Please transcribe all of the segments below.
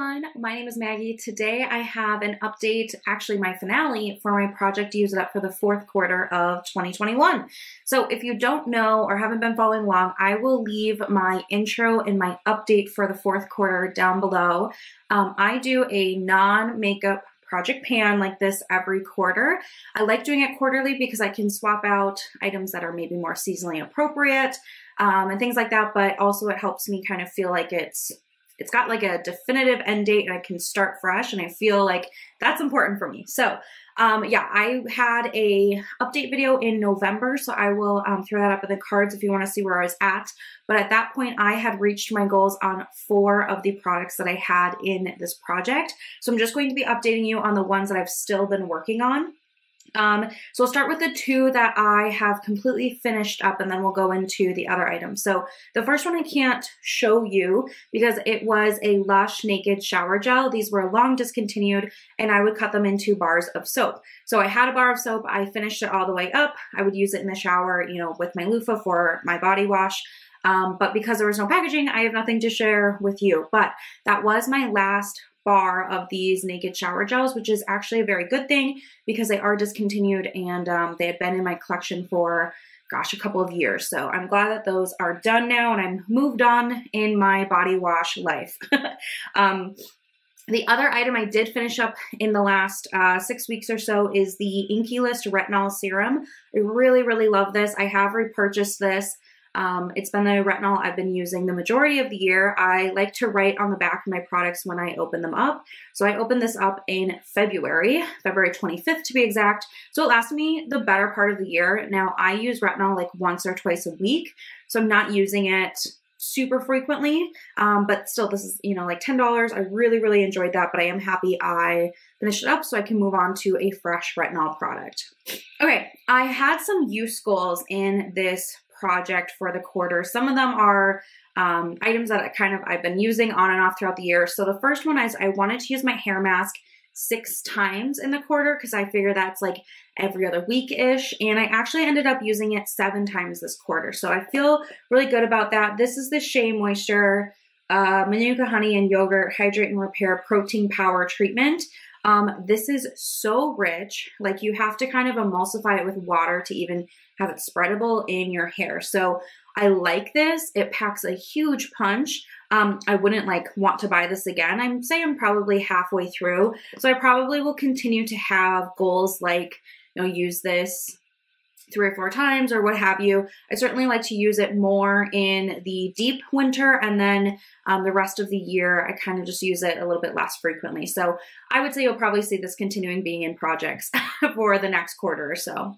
everyone, my name is Maggie. Today I have an update, actually my finale for my project to use it up for the fourth quarter of 2021. So if you don't know or haven't been following along, I will leave my intro and my update for the fourth quarter down below. I do a non-makeup project pan like this every quarter. I like doing it quarterly because I can swap out items that are maybe more seasonally appropriate and things like that, but also it helps me kind of feel like it's got like a definitive end date and I can start fresh, and I feel like that's important for me. So yeah, I had a update video in November, so I will throw that up in the cards if you want to see where I was at. But at that point, I had reached my goals on 4 of the products that I had in this project. So I'm just going to be updating you on the ones that I've still been working on. So I'll start with the 2 that I have completely finished up, and then we'll go into the other items. So the first one I can't show you because it was a Lush Naked Shower Gel. These were long discontinued, and I would cut them into bars of soap. So I had a bar of soap. I finished it all the way up. I would use it in the shower, you know, with my loofah for my body wash. But because there was no packaging, I have nothing to share with you. But that was my last bar of these naked shower gels, which is actually a very good thing because they are discontinued, and they had been in my collection for, gosh, a couple of years. So I'm glad that those are done now and I'm moved on in my body wash life. The other item I did finish up in the last 6 weeks or so is the Inky List Retinol Serum. I really, really love this. I have repurchased this. It's been the retinol I've been using the majority of the year. I like to write on the back of my products when I open them up. So I opened this up in February 25th to be exact. So it lasted me the better part of the year. Now I use retinol like once or twice a week, so I'm not using it super frequently, but still this is, you know, like $10. I really, really enjoyed that, but I am happy I finished it up so I can move on to a fresh retinol product. Okay, I had some use goals in this project for the quarter. Some of them are items that I've been using on and off throughout the year. So the first one is I wanted to use my hair mask 6 times in the quarter because I figure that's like every other week-ish, and I actually ended up using it 7 times this quarter. So I feel really good about that. This is the Shea Moisture Manuka Honey and Yogurt Hydrate and Repair Protein Power Treatment. This is so rich, like you have to kind of emulsify it with water to even have it spreadable in your hair. So I like this. It packs a huge punch. I wouldn't like want to buy this again. I'm probably halfway through. So I probably will continue to have goals like, you know, use this 3 or 4 times or what have you. I certainly like to use it more in the deep winter, and then the rest of the year I kind of just use it a little bit less frequently. So I would say you'll probably see this continuing being in projects for the next quarter or so.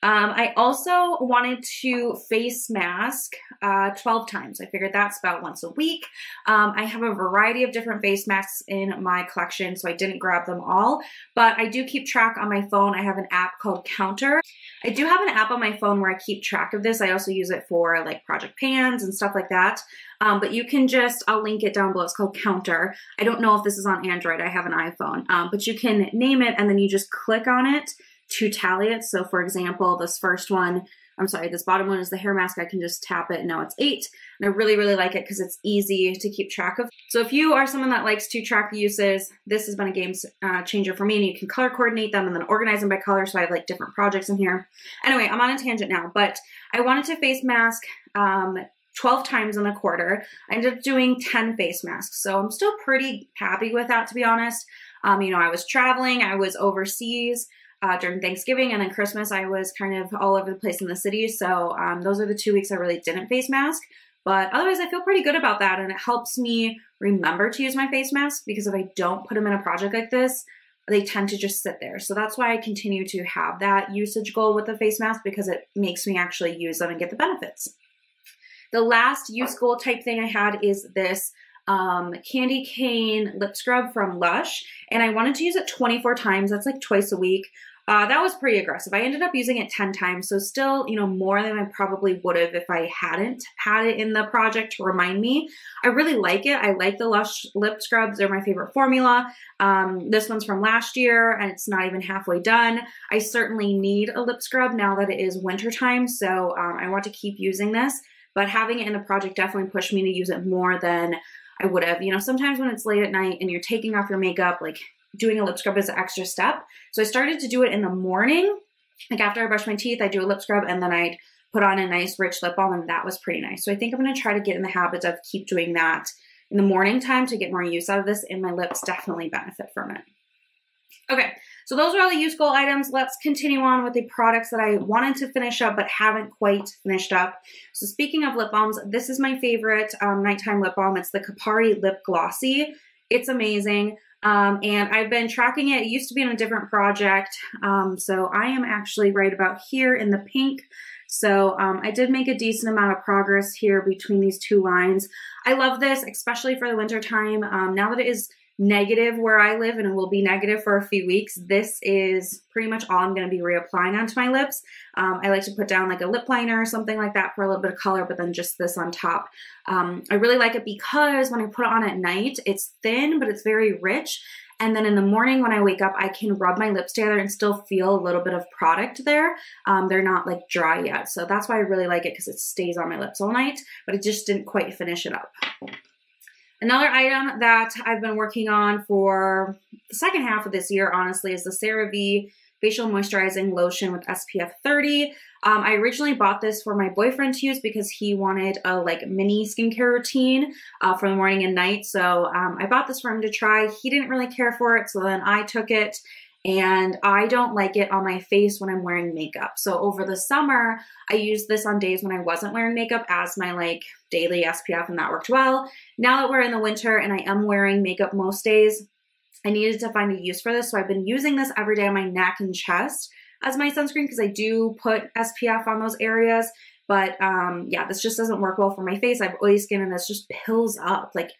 I also wanted to face mask 12 times. I figured that's about once a week. I have a variety of different face masks in my collection, so I didn't grab them all, but I do keep track on my phone. I have an app called Counter. I do have an app on my phone where I keep track of this. I also use it for like project pans and stuff like that. But you can just, I'll link it down below. It's called Counter. I don't know if this is on Android. I have an iPhone, but you can name it and then you just click on it to tally it. So for example, this bottom one is the hair mask. I can just tap it and now it's 8. And I really, really like it because it's easy to keep track of. So if you are someone that likes to track uses, this has been a game changer for me, and you can color coordinate them and then organize them by color. So I have like different projects in here. Anyway, I'm on a tangent now, but I wanted to face mask 12 times in the quarter. I ended up doing 10 face masks. So I'm still pretty happy with that, to be honest. You know, I was traveling, I was overseas, during Thanksgiving, and then Christmas I was kind of all over the place in the city. So those are the 2 weeks I really didn't face mask, but otherwise I feel pretty good about that, and it helps me remember to use my face mask because if I don't put them in a project like this, they tend to just sit there. So that's why I continue to have that usage goal with the face mask, because it makes me actually use them and get the benefits. The last use goal type thing I had is this candy cane lip scrub from Lush, and I wanted to use it 24 times. That's like twice a week. That was pretty aggressive. I ended up using it 10 times, so still, you know, more than I probably would have if I hadn't had it in the project to remind me. I really like it. I like the Lush lip scrubs. They're my favorite formula. This one's from last year, and it's not even halfway done. I certainly need a lip scrub now that it is wintertime, so I want to keep using this, but having it in the project definitely pushed me to use it more than I would have. You know, sometimes when it's late at night and you're taking off your makeup, like doing a lip scrub is an extra step. So I started to do it in the morning. Like after I brush my teeth, I do a lip scrub and then I'd put on a nice rich lip balm, and that was pretty nice. So I think I'm going to try to get in the habit of keep doing that in the morning time to get more use out of this, and my lips definitely benefit from it. Okay, so those are all the use goal items. Let's continue on with the products that I wanted to finish up but haven't quite finished up. So speaking of lip balms, this is my favorite nighttime lip balm. It's the Kapari Lip Glossy. It's amazing. And I've been tracking it. It used to be on a different project. So I am actually right about here in the pink. So I did make a decent amount of progress here between these two lines. I love this, especially for the winter time. Now that it is negative where I live, and it will be negative for a few weeks, this is pretty much all I'm going to be reapplying onto my lips. I like to put down like a lip liner or something like that for a little bit of color, but then just this on top. I really like it because when I put it on at night, it's thin, but it's very rich. And then in the morning when I wake up, I can rub my lips together and still feel a little bit of product there. They're not like dry yet. So that's why I really like it, because it stays on my lips all night, but I just didn't quite finish it up. Another item that I've been working on for the second half of this year, honestly, is the CeraVe Facial Moisturizing Lotion with SPF 30. I originally bought this for my boyfriend to use because he wanted a like mini skincare routine for the morning and night. So I bought this for him to try. He didn't really care for it, so then I took it. And I don't like it on my face when I'm wearing makeup. So over the summer, I used this on days when I wasn't wearing makeup as my like daily SPF, and that worked well. Now that we're in the winter and I am wearing makeup most days, I needed to find a use for this. So I've been using this every day on my neck and chest as my sunscreen, because I do put SPF on those areas. But yeah, this just doesn't work well for my face. I have oily skin and this just pills up. Like,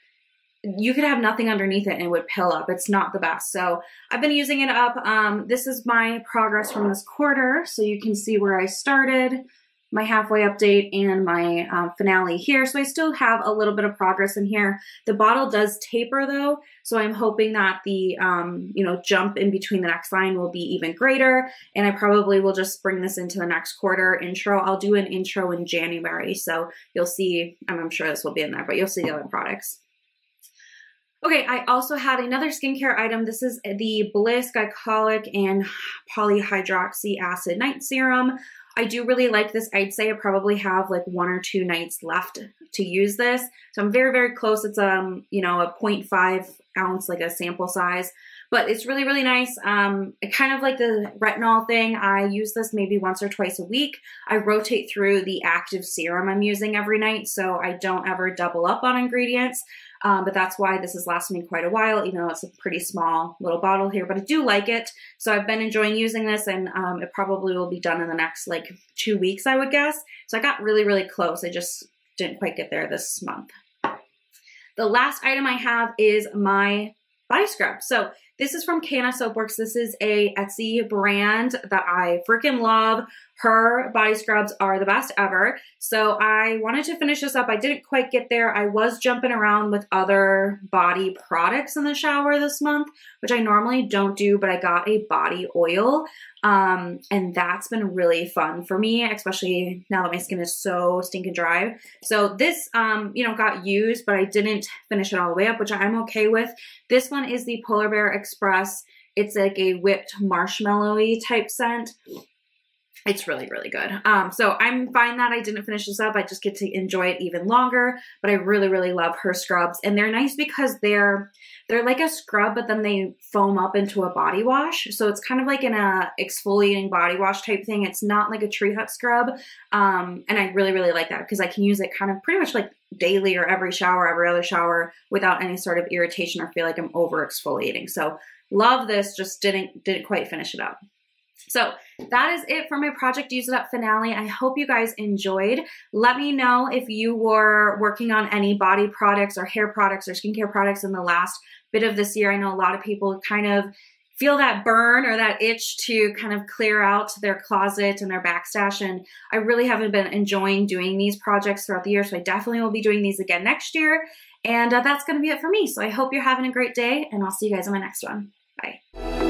you could have nothing underneath it and it would pill up. It's not the best. So I've been using it up. This is my progress from this quarter. So you can see where I started, my halfway update, and my finale here. So I still have a little bit of progress in here. The bottle does taper though. So I'm hoping that the, you know, jump in between the next line will be even greater. And I probably will just bring this into the next quarter intro. I'll do an intro in January. So you'll see, I'm sure this will be in there, but you'll see the other products. Okay, I also had another skincare item. This is the Bliss Glycolic and Polyhydroxy Acid Night Serum. I do really like this. I'd say I probably have like 1 or 2 nights left to use this. So I'm very, very close. It's you know, a 0.5 ounce, like a sample size. But it's really, really nice. Kind of like the retinol thing. I use this maybe once or twice a week. I rotate through the active serum I'm using every night, so I don't ever double up on ingredients. But that's why this has lasted me quite a while, even though it's a pretty small little bottle here. But I do like it, so I've been enjoying using this, and it probably will be done in the next like 2 weeks, I would guess. So I got really, really close. I just didn't quite get there this month. The last item I have is my body scrub. So this is from Kana Soapworks. This is a Etsy brand that I freaking love. Her body scrubs are the best ever. So I wanted to finish this up. I didn't quite get there. I was jumping around with other body products in the shower this month, which I normally don't do, but I got a body oil. And that's been really fun for me, especially now that my skin is so stinking dry. So this, you know, got used, but I didn't finish it all the way up, which I'm okay with. This one is the Polar Bear Express. It's like a whipped marshmallowy type scent. It's really, really good. So I'm fine that I didn't finish this up. I just get to enjoy it even longer, but I really, really love her scrubs. And they're nice because they're like a scrub, but then they foam up into a body wash. So it's kind of like an exfoliating body wash type thing. It's not like a Tree Hut scrub. And I really, really like that because I can use it kind of pretty much like daily or every shower, every other shower without any sort of irritation or feel like I'm over exfoliating. So love this, just didn't quite finish it up. So that is it for my Project Use It Up finale. I hope you guys enjoyed. Let me know if you were working on any body products or hair products or skincare products in the last bit of this year. I know a lot of people kind of feel that burn or that itch to kind of clear out their closet and their backstash. And I really haven't been enjoying doing these projects throughout the year. So I definitely will be doing these again next year. And that's going to be it for me. So I hope you're having a great day, and I'll see you guys in my next one. Bye.